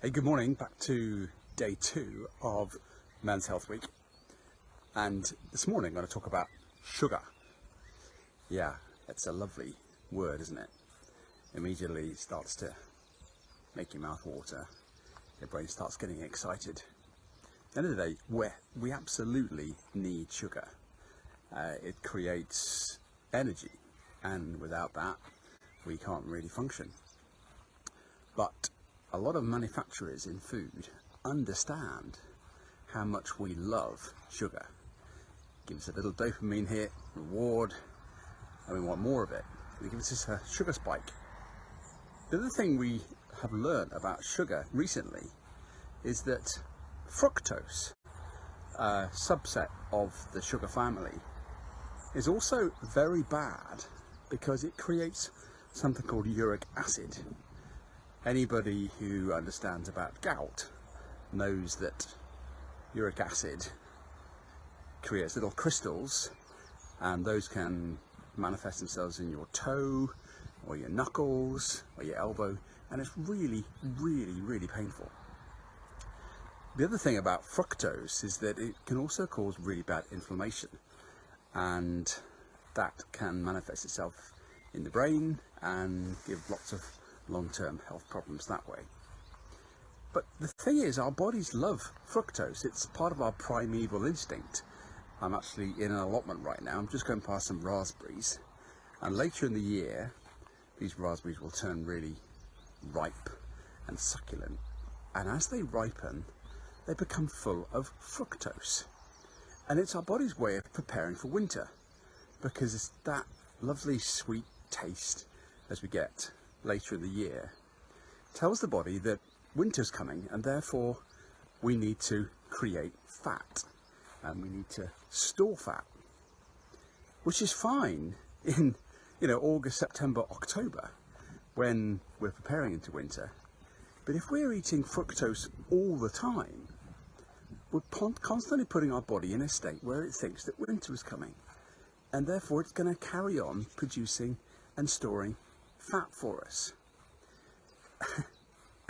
Hey, good morning. Back to day 2 of Men's Health Week. And this morning I'm going to talk about sugar. Yeah, it's a lovely word, isn't it? Immediately it starts to make your mouth water. Your brain starts getting excited. At the end of the day, we absolutely need sugar. It creates energy, and without that, we can't really function. But a lot of manufacturers in food understand how much we love sugar. Gives us a little dopamine hit, reward, and we want more of it. It gives us a sugar spike. The other thing we have learned about sugar recently is that fructose, a subset of the sugar family, is also very bad because it creates something called uric acid. Anybody who understands about gout knows that uric acid creates little crystals, and those can manifest themselves in your toe or your knuckles or your elbow, and it's really painful. The other thing about fructose is that it can also cause really bad inflammation, and that can manifest itself in the brain and give lots of long-term health problems that way. But the thing is, our bodies love fructose. It's part of our primeval instinct. I'm actually in an allotment right now. I'm just going past some raspberries, and later in the year these raspberries will turn really ripe and succulent, and as they ripen they become full of fructose, and it's our body's way of preparing for winter, because it's that lovely sweet taste as we get later in the year tells the body that winter's coming, and therefore we need to create fat and we need to store fat, which is fine in August, September, October when we're preparing into winter. But if we're eating fructose all the time, we're constantly putting our body in a state where it thinks that winter is coming, and therefore it's going to carry on producing and storing fat for us.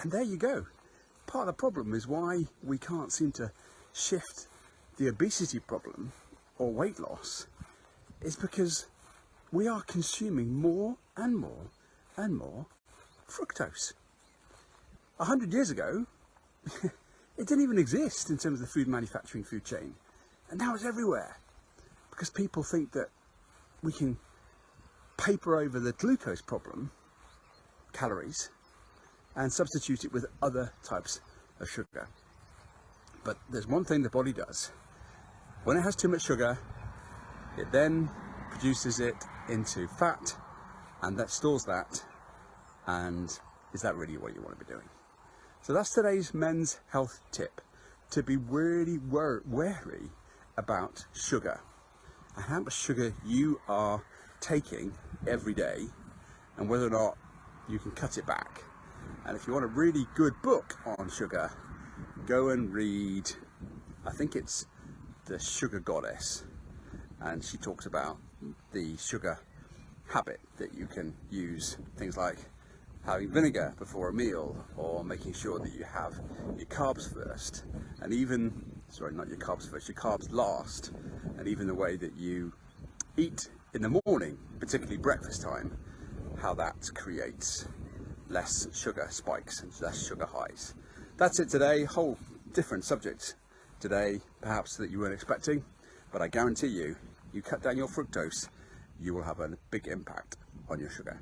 And there you go. Part of the problem is why we can't seem to shift the obesity problem or weight loss is because we are consuming more and more and more fructose. 100 years ago, it didn't even exist in terms of the food manufacturing food chain. And now it's everywhere because people think that we can paper over the glucose problem, calories, and substitute it with other types of sugar. But there's one thing the body does. When it has too much sugar, it then produces it into fat, and that stores that. And is that really what you want to be doing? So that's today's men's health tip, to be really wary about sugar and how much sugar you are taking every day, and whether or not you can cut it back. And if you want a really good book on sugar, go and read, I think it's The Sugar Goddess, and she talks about the sugar habit, that you can use things like having vinegar before a meal, or making sure that you have your carbs first, and even, sorry, not your carbs first, your carbs last, and even the way that you eat in the morning, particularly breakfast time, how that creates less sugar spikes and less sugar highs. That's it today. Whole different subject today, perhaps, that you weren't expecting, but I guarantee you cut down your fructose, you will have a big impact on your sugar.